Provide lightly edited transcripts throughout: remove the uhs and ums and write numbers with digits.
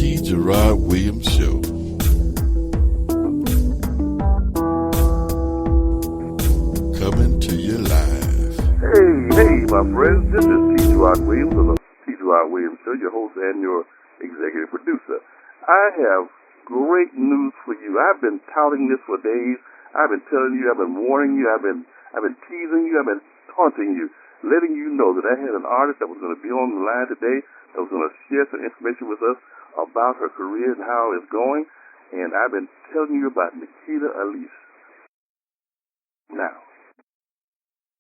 Gerard Williams Show. Coming to you live. Hey, my friends, this is Gerard Williams of the Gerard Williams Show, your host and your executive producer. I have great news for you. I've been touting this for days. I've been telling you, I've been warning you, I've been teasing you, I've been taunting you, letting you know that I had an artist that was going to be on the line today that was going to share some information with us about her career and how it's going. And I've been telling you about Nikita Aliess. Now,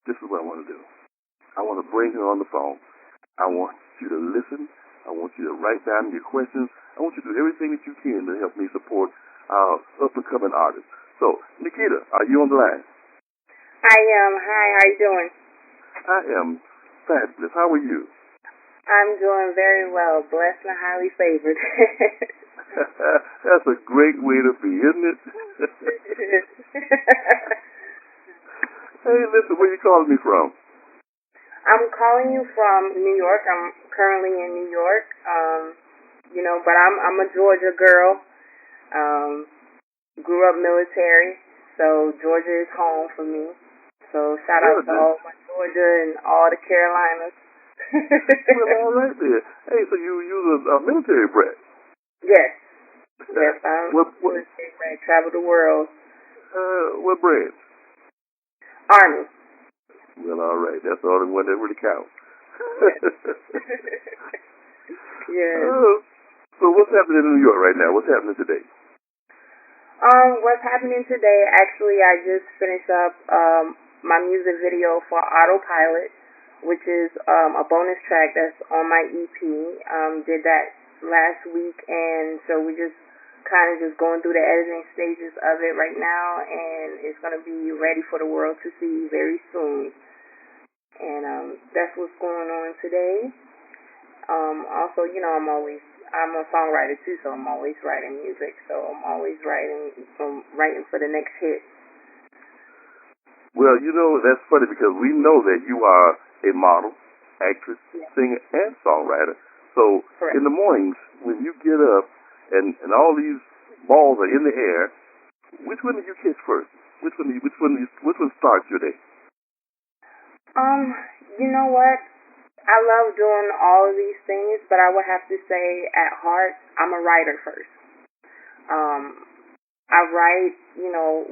this is what I want to do. I want to bring her on the phone. I want you to listen. I want you to write down your questions. I want you to do everything that you can to help me support our up-and-coming artists. So, Nikita, are you on the line? I am. Hi, how you doing? I am fabulous. How are you? I'm doing very well. Blessed and highly favored. That's a great way to be, isn't it? Hey, listen, where you calling me from? I'm calling you from New York. I'm currently in New York. But I'm a Georgia girl. Grew up military, so Georgia is home for me. So shout out to all my Georgia and all the Carolinas. Well, all right there. Hey, so you're a military brat? Yes. Yes, I'm what, military brat. Travel the world. What branch? Army. Well, all right. That's the only one that really counts. Yes. So what's happening in New York right now? What's happening today? What's happening today? Actually, I just finished up my music video for Autopilot, which is a bonus track that's on my EP. Did that last week, and so we just kind of just going through the editing stages of it right now, and it's going to be ready for the world to see very soon. And that's what's going on today. Also, I'm a songwriter too, so I'm always writing music. So I'm always writing for the next hit. Well, that's funny because we know that you are a model, actress, singer, and songwriter. So Correct. In the mornings when you get up and all these balls are in the air, which one do you catch first? Which one starts your day? You know what? I love doing all of these things, but I would have to say at heart, I'm a writer first. I write,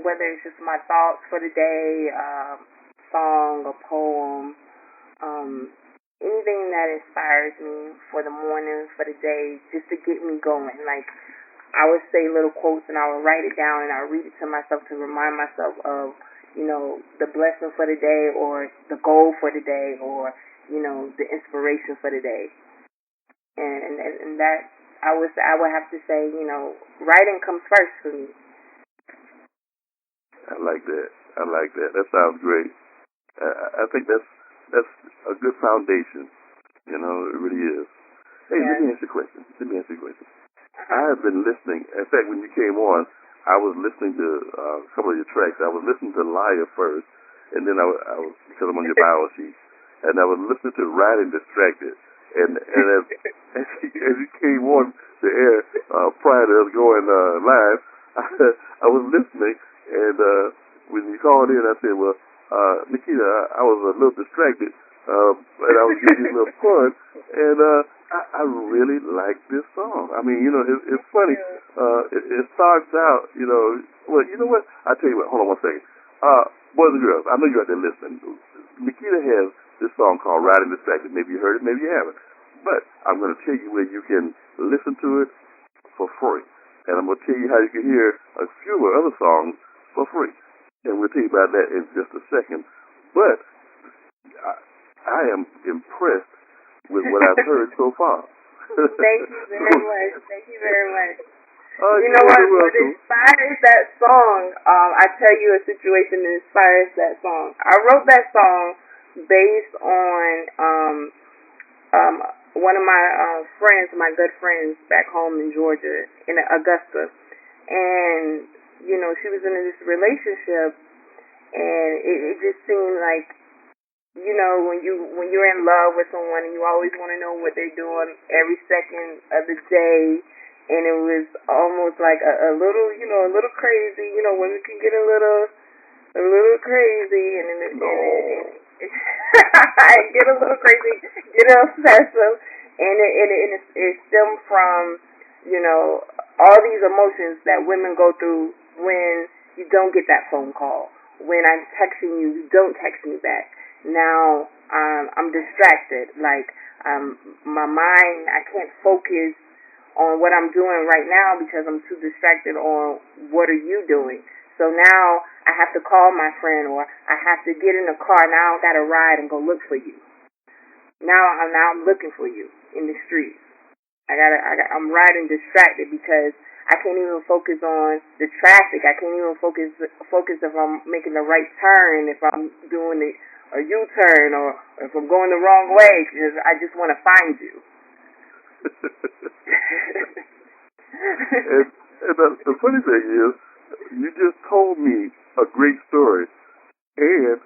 whether it's just my thoughts for the day, song, a poem, anything that inspires me for the morning, for the day, just to get me going. Like, I would say little quotes and I would write it down and I would read it to myself to remind myself of, the blessing for the day or the goal for the day or, the inspiration for the day. And that, I would have to say, writing comes first for me. I like that. That sounds great. I think that's a good foundation. It really is. Hey, Yeah. Let me ask you a question. I have been listening. In fact, when you came on, I was listening to a couple of your tracks. I was listening to Liar first, and then I was because I'm on your bio sheet, and I was listening to Riding Distracted. And as you came on the air prior to us going live, I was listening, and when you called in, I said, well, Nikita, I was a little distracted, and I was giving you a little fun, and I really like this song. I mean, it's funny. It starts out, well, you know what? I tell you what, hold on one second. Boys and girls, I know you're out there listening. Nikita has this song called Riding Distracted. Maybe you heard it, maybe you haven't. But I'm going to tell you where you can listen to it for free. And I'm going to tell you how you can hear a few other songs for free. And we'll tell you about that in just a second. But I am impressed with what I've heard so far. Thank you very much. You know what inspires that song? I tell you a situation that inspires that song. I wrote that song based on one of my friends, my good friends back home in Georgia, in Augusta. And, she was in this relationship, and it just seemed like, when you're in love with someone and you always want to know what they're doing every second of the day, and it was almost like a little, a little crazy. Women can get a little crazy, and I get a little crazy, get obsessive, and it stemmed from, all these emotions that women go through when you don't get that phone call. When I'm texting you, you don't text me back. Now I'm distracted. Like my mind, I can't focus on what I'm doing right now because I'm too distracted on what are you doing. So now I have to call my friend, or I have to get in the car. Now I got to ride and go look for you. Now I'm looking for you in the streets. I'm riding distracted because I can't even focus on the traffic. I can't even focus if I'm making the right turn, if I'm doing a U-turn, or if I'm going the wrong way, because I just want to find you. and the funny thing is, you just told me a great story, and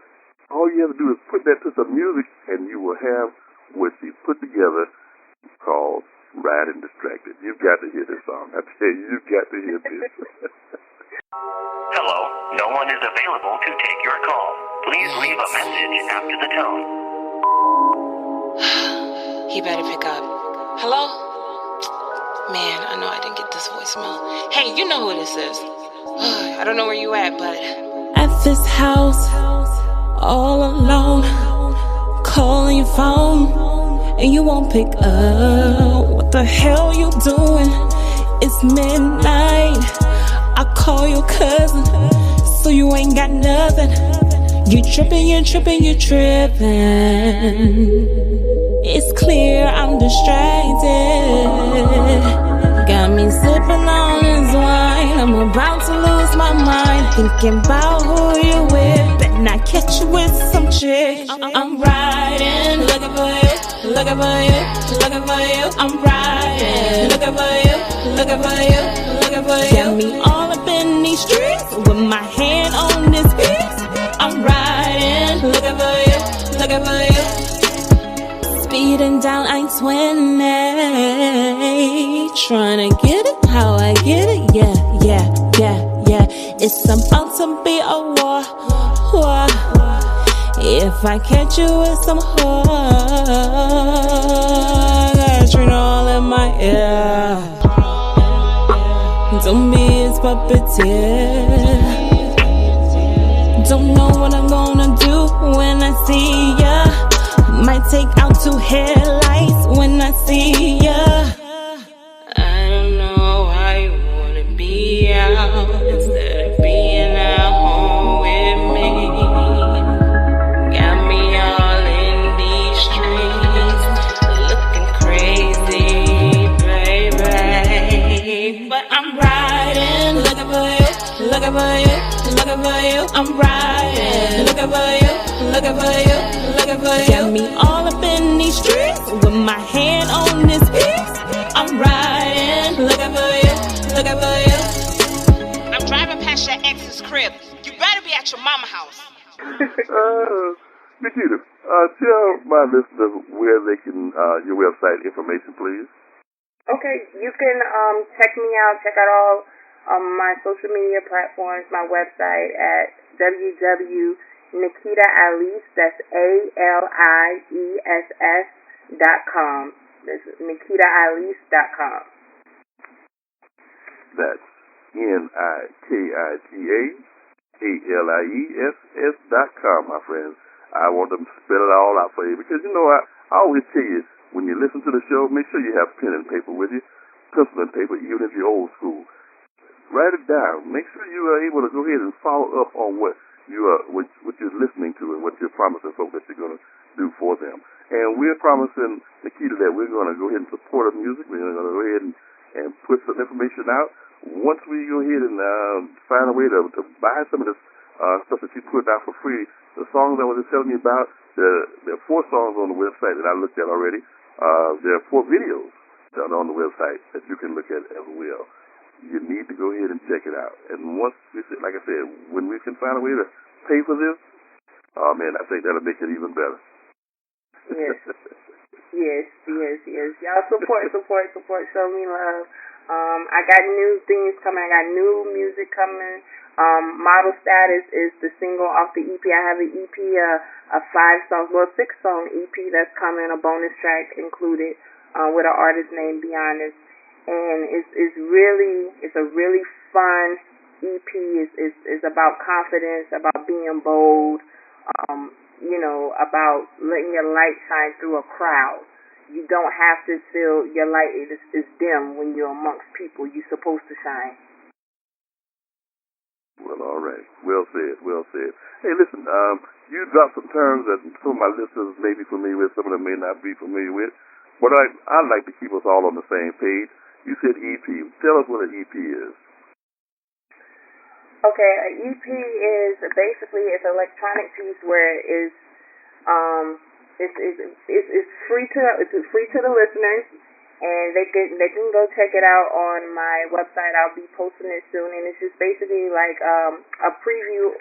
all you have to do is put that to some music, and you will have what she put together called Riding Distracted. You've got to hear this song. I tell you, you've got to hear this. Hello, no one is available to take your call. Please leave a message after the tone. He better pick up. Hello? Man, I know I didn't get this voicemail. Hey, you know who this is. I don't know where you at, but... At this house, all alone, calling your phone, and you won't pick up. What the hell you doing? It's midnight. I call your cousin, so you ain't got nothing. You tripping. It's clear I'm distracted. Got me sipping on this wine. I'm about to lose my mind, thinking about who you with. Bet not catch you with some chick. I'm riding, looking for you. I'm riding, looking for you. Got me all up in these streets with my hand on this beat. I'm riding, looking for you. Speeding down I-20, trying to get it how I get it. Yeah. It's about to be a war. If I catch you with some whore, I got you all in my ear. Don't be his puppeteer. Don't know what I'm gonna do when I see ya. Might take out 2 headlights when I see ya. I don't know why you wanna be out instead of being at home with me. Got me all in these streets, looking crazy, baby. But I'm riding, looking for you. I'm riding, looking for you. Got me all up in these streets with my hand on this piece. I'm riding, looking for you. I'm driving past your ex's crib. You better be at your mama house. Nikita, tell my listeners where they can, your website information, please. Okay, you can check me out, check out all my social media platforms, my website at www.nikitaaliess, that's ALIESS.com. That's NikitaAliess.com. That's NikitaAliess.com, my friends. I want them to spell it all out for you because, I always tell you, when you listen to the show, make sure you have pen and paper with you, pencil and paper, even if you're old school. Write it down. Make sure you are able to go ahead and follow up on what you're listening to and what you're promising folks that you're going to do for them. And we're promising, Nikita, that we're going to go ahead and support her music. We're going to go ahead and put some information out. Once we go ahead and find a way to buy some of this stuff that she put out for free, the songs I was just telling you about, there are 4 songs on the website that I looked at already. There are 4 videos that are on the website that you can look at as well. You need to go ahead and check it out. And once, like I said, when we can find a way to pay for this, oh man, I think that'll make it even better. Yes. Yes. Y'all support. Show me love. I got new things coming. I got new music coming. Model Status is the single off the EP. I have an EP, a 6-song EP that's coming, a bonus track included with an artist named Beyondest. And it's a really fun EP. It's about confidence, about being bold, about letting your light shine through a crowd. You don't have to feel your light is dim when you're amongst people. You're supposed to shine. Well, all right. Well said. Hey, listen, you dropped some terms that some of my listeners may be familiar with, some of them may not be familiar with. But I'd like to keep us all on the same page. You said EP. Tell us what an EP is. Okay, an EP is basically it's an electronic piece where it's free to the listeners, and they can go check it out on my website. I'll be posting it soon, and it's just basically like a preview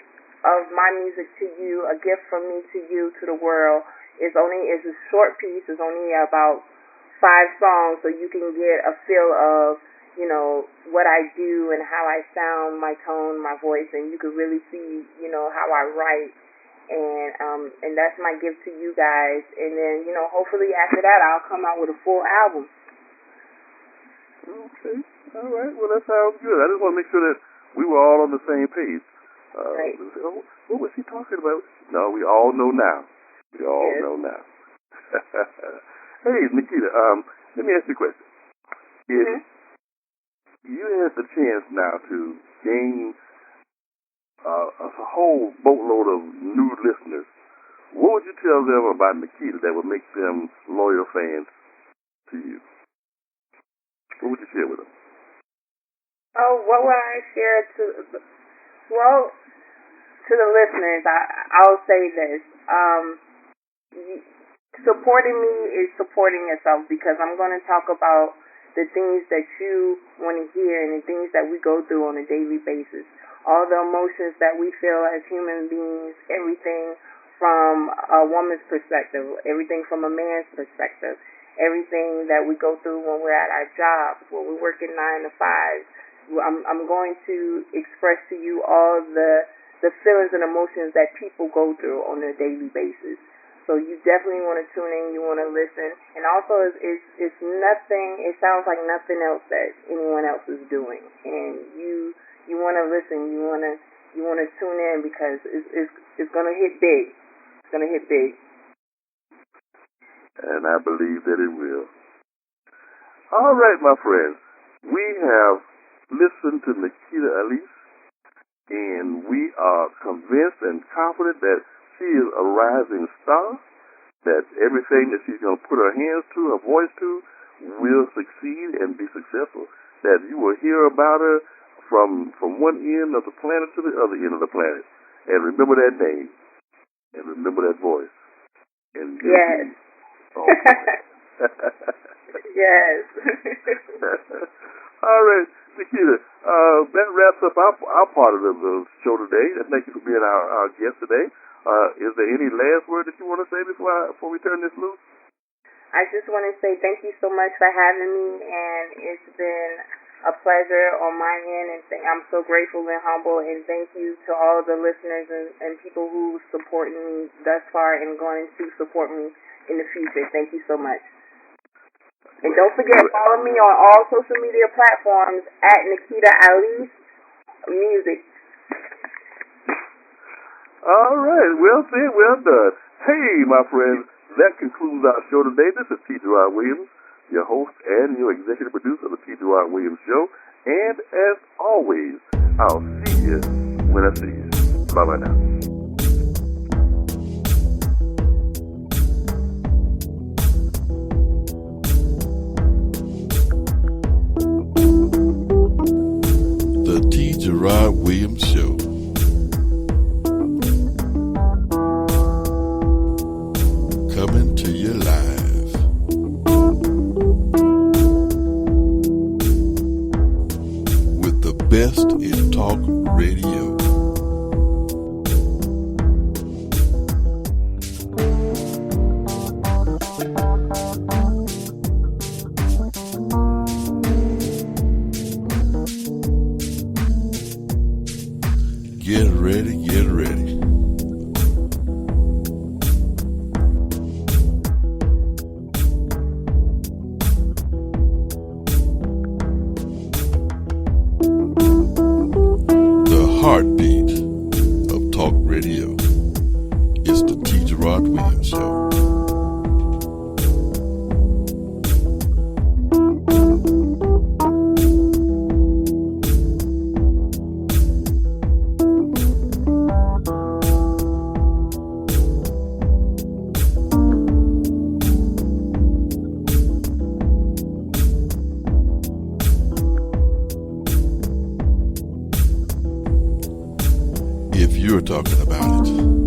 of my music to you, a gift from me to you, to the world. It's a short piece. It's only about 5 songs, so you can get a feel of what I do and how I sound, my tone, my voice, and you can really see how I write. And that's my gift to you guys. And then, hopefully after that I'll come out with a full album. Okay. All right. Well, that sounds good. I just want to make sure that we were all on the same page. Right. What was he talking about? No, we all know now. Know now. Hey, Nikita, let me ask you a question. If you had the chance now to gain a whole boatload of new listeners, what would you tell them about Nikita that would make them loyal fans to you? What would you share with them? Oh, what would I share to the listeners? I'll say this. Supporting me is supporting yourself, because I'm going to talk about the things that you want to hear and the things that we go through on a daily basis. All the emotions that we feel as human beings, everything from a woman's perspective, everything from a man's perspective, everything that we go through when we're at our jobs, when we're working 9 to 5. I'm going to express to you all the feelings and emotions that people go through on a daily basis. So you definitely want to tune in, you want to listen. And also, it's nothing, it sounds like nothing else that anyone else is doing. And you want to listen, you want to tune in, because it's going to hit big. It's going to hit big. And I believe that it will. All right, my friends. We have listened to Nikita Aliess, and we are convinced and confident that she is a rising star, that everything that she's going to put her hands to, her voice to, will succeed and be successful, that you will hear about her from one end of the planet to the other end of the planet. And remember that name, and remember that voice. And yes. Yes. All right, Nikita, that wraps up our part of the show today. Thank you for being our guest today. Is there any last word that you want to say before we turn this loose? I just want to say thank you so much for having me, and it's been a pleasure on my end, and I'm so grateful and humble, and thank you to all the listeners and people who supported me thus far and going to support me in the future. Thank you so much. And don't forget, follow me on all social media platforms at Nikita Aliess Music. All right, well said, well done. Hey, my friends, that concludes our show today. This is T. Gerard Williams, your host and your executive producer of the T. Gerard Williams Show. And as always, I'll see you when I see you. Bye-bye now. The T. Gerard Williams Show. Coming to you live. With the best in talk radio. Get ready, get ready. The heartbeat of talk radio is the T-Gerard Williams Show. If you're talking about it,